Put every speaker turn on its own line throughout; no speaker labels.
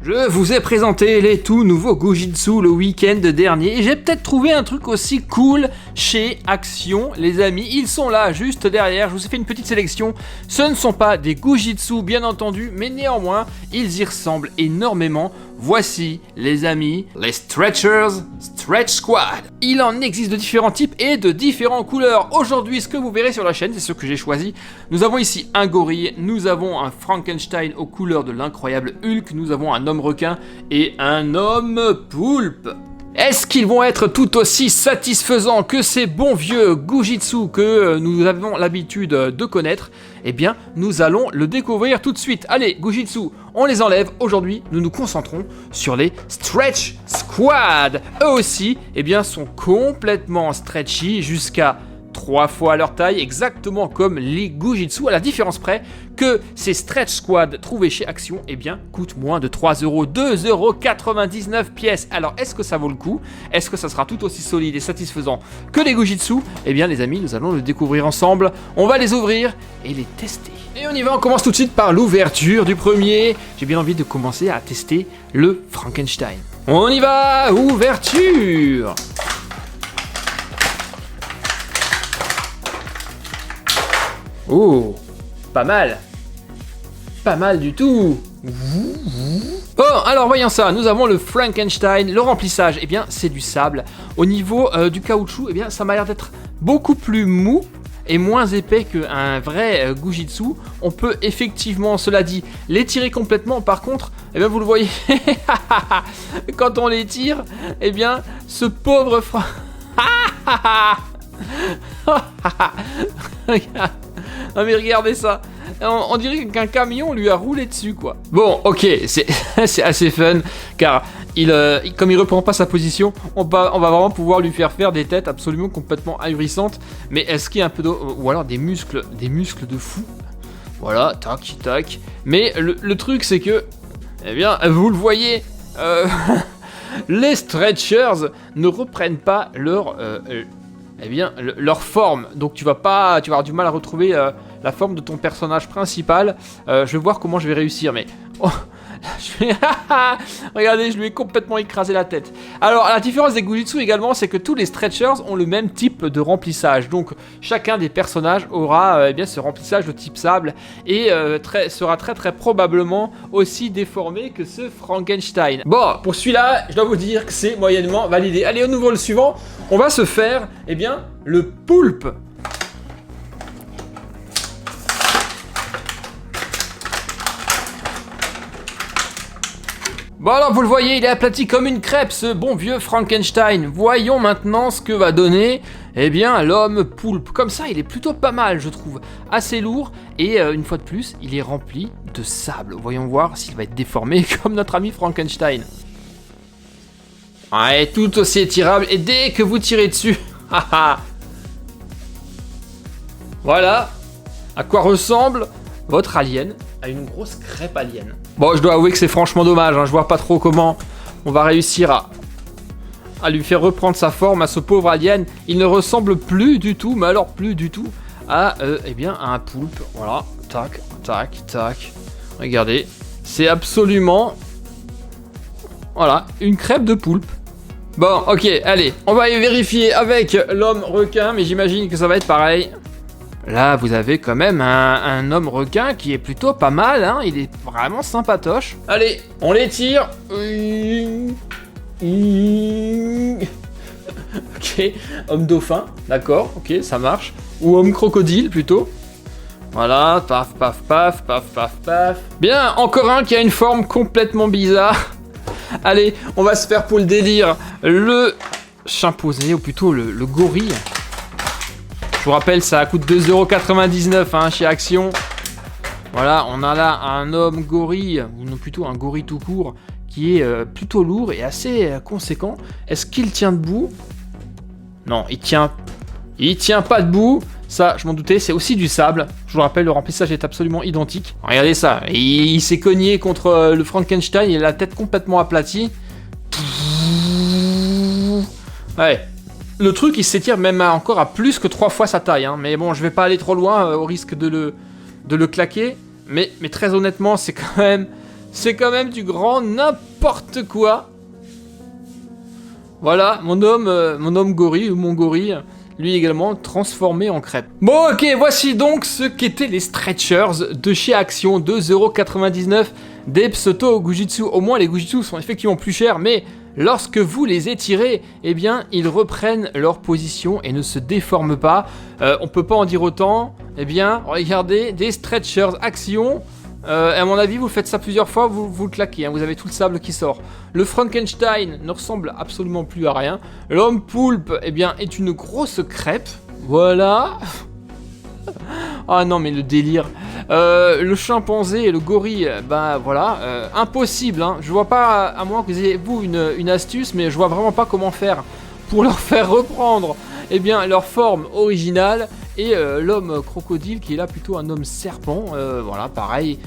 Je vous ai présenté les tout nouveaux Gojitsu le week-end dernier et j'ai peut-être trouvé un truc aussi cool chez Action, les amis. Ils sont là, juste derrière. Je vous ai fait une petite sélection. Ce ne sont pas des Gojitsu, bien entendu, mais néanmoins, ils y ressemblent énormément. Voici, les amis, les Stretchers Stretch Squad. Il en existe de différents types et de différentes couleurs. Aujourd'hui, ce que vous verrez sur la chaîne, c'est ce que j'ai choisi. Nous avons ici un gorille, nous avons un Frankenstein aux couleurs de l'incroyable Hulk, nous avons un homme requin et un homme poulpe. Est-ce qu'ils vont être tout aussi satisfaisants que ces bons vieux Gojitsu que nous avons l'habitude de connaître? Eh bien, nous allons le découvrir tout de suite. Allez, Gojitsu, on les enlève. Aujourd'hui, nous nous concentrons sur les Stretch Squad. Eux aussi, eh bien, sont complètement stretchy jusqu'à 3 fois leur taille, exactement comme les Gojitsu, à la différence près que ces Stretch Squad trouvés chez Action, eh bien, coûtent moins de 3€, 2,99€ pièces. Alors, est-ce que ça vaut le coup? Est-ce que ça sera tout aussi solide et satisfaisant que les Gojitsu? Eh bien, les amis, nous allons le découvrir ensemble. On va les ouvrir et les tester. Et on y va, on commence tout de suite par l'ouverture du premier. J'ai bien envie de commencer à tester le Frankenstein. On y va, ouverture! Oh, pas mal. Pas mal du tout. Oh, alors voyons ça, nous avons le Frankenstein, le remplissage, eh bien c'est du sable. Au niveau du caoutchouc, eh bien ça m'a l'air d'être beaucoup plus mou et moins épais qu'un vrai Gojitsu. On peut effectivement, cela dit, l'étirer complètement. Par contre, eh bien vous le voyez, quand on l'étire, eh bien ce pauvre Non mais regardez ça, on dirait qu'un camion lui a roulé dessus quoi. Bon ok, c'est assez fun car comme il reprend pas sa position, on va vraiment pouvoir lui faire des têtes absolument complètement ahurissantes. Mais est-ce qu'il y a un peu d'eau ou alors des muscles de fou? Voilà, tac tac. Mais le truc c'est que, eh bien vous le voyez, les Stretchers ne reprennent pas leur forme, donc tu vas avoir du mal à retrouver la forme de ton personnage principal. Je vais voir comment je vais réussir, mais regardez, je lui ai complètement écrasé la tête. Alors la différence des Gojitsu également, c'est que tous les Stretchers ont le même type de remplissage, donc chacun des personnages aura ce remplissage de type sable et sera très probablement aussi déformé que ce Frankenstein. Bon, pour celui-là, je dois vous dire que c'est moyennement validé. Allez, au nouveau le suivant, on va se faire le poulpe. Bon alors vous le voyez, il est aplati comme une crêpe ce bon vieux Frankenstein. Voyons maintenant ce que va donner l'homme poulpe. Comme ça il est plutôt pas mal je trouve, assez lourd et une fois de plus il est rempli de sable. Voyons voir s'il va être déformé comme notre ami Frankenstein. Ouais, tout aussi étirable et dès que vous tirez dessus, voilà à quoi ressemble votre alien, à une grosse crêpe alien. Bon, je dois avouer que c'est franchement dommage, je vois pas trop comment on va réussir à lui faire reprendre sa forme à ce pauvre alien. Il ne ressemble plus du tout, mais alors plus du tout, à un poulpe. Voilà, tac, tac, tac. Regardez, c'est absolument, voilà, une crêpe de poulpe. Bon, ok, allez, on va y vérifier avec l'homme requin, mais j'imagine que ça va être pareil. Là, vous avez quand même un homme requin qui est plutôt pas mal, il est vraiment sympatoche. Allez, on l'étire. Ok, homme dauphin, d'accord, ok, ça marche. Ou homme crocodile, plutôt. Voilà, paf, paf, paf, paf, paf, paf. Bien, encore un qui a une forme complètement bizarre. Allez, on va se faire pour le délire le chimpanzé, ou plutôt le gorille. Je vous rappelle, ça coûte 2,99€ chez Action. Voilà, on a là un homme gorille, ou non plutôt un gorille tout court, qui est plutôt lourd et assez conséquent. Est-ce qu'il tient debout? Non, il tient pas debout. Ça, je m'en doutais, c'est aussi du sable. Je vous rappelle, le remplissage est absolument identique. Regardez ça, il s'est cogné contre le Frankenstein, il a la tête complètement aplatie. Ouais. Le truc, il s'étire même encore à plus que 3 fois sa taille, mais bon, je vais pas aller trop loin au risque de le claquer. Mais très honnêtement, c'est quand même C'est quand même du grand n'importe quoi. Voilà, mon homme gorille, ou mon gorille, lui également transformé en crêpe. Bon, ok, voici donc ce qu'étaient les stretchers de chez Action, 2,99€ des Pseudo Gujitsu. Au moins, les Gujitsu sont effectivement plus chers, mais lorsque vous les étirez, eh bien, ils reprennent leur position et ne se déforment pas. On peut pas en dire autant. Eh bien, regardez, des stretchers Action. À mon avis, vous faites ça plusieurs fois, vous le claquez, hein, vous avez tout le sable qui sort. Le Frankenstein ne ressemble absolument plus à rien. L'homme poulpe, eh bien, est une grosse crêpe. Voilà. Ah non, mais le délire. Le chimpanzé et le gorille, bah voilà, impossible, hein. Je vois pas, à moins que vous ayez, vous, une astuce, mais je vois vraiment pas comment faire pour leur faire reprendre, eh bien, leur forme originale. Et l'homme crocodile qui est là plutôt un homme serpent, voilà pareil,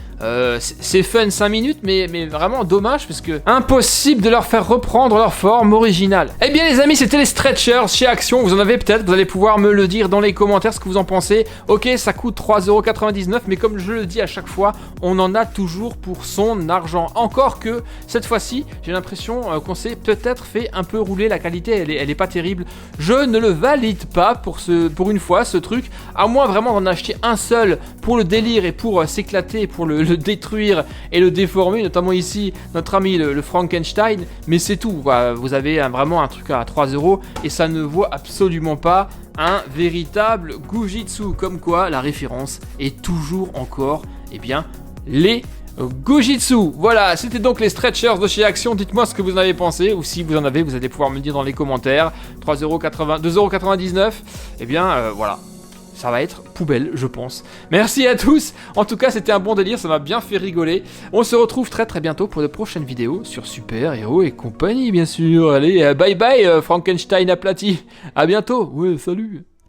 c'est fun 5 minutes mais vraiment dommage parce que impossible de leur faire reprendre leur forme originale. Eh bien les amis, c'était les stretchers chez Action, vous en avez peut-être, vous allez pouvoir me le dire dans les commentaires ce que vous en pensez. Ok, ça coûte 3,99€, mais comme je le dis à chaque fois, on en a toujours pour son argent. Encore que cette fois-ci, j'ai l'impression qu'on s'est peut-être fait un peu rouler, la qualité elle est pas terrible. Je ne le valide pas pour une fois ce truc. À moins vraiment d'en acheter un seul pour le délire et pour s'éclater, pour le détruire et le déformer, notamment ici notre ami le Frankenstein, mais c'est tout, voilà. Vous avez vraiment un truc à 3€ et ça ne vaut absolument pas un véritable Gujitsu, comme quoi la référence est toujours encore, eh bien, les Gujitsu. Voilà, c'était donc les stretchers de chez Action. Dites-moi ce que vous en avez pensé, ou si vous en avez, vous allez pouvoir me le dire dans les commentaires. 2,99€, eh bien, voilà. Ça va être poubelle, je pense. Merci à tous. En tout cas, c'était un bon délire, ça m'a bien fait rigoler. On se retrouve très très bientôt pour de prochaines vidéos sur Super Héros et compagnie, bien sûr. Allez, bye bye, Frankenstein aplati. À bientôt. Ouais, salut.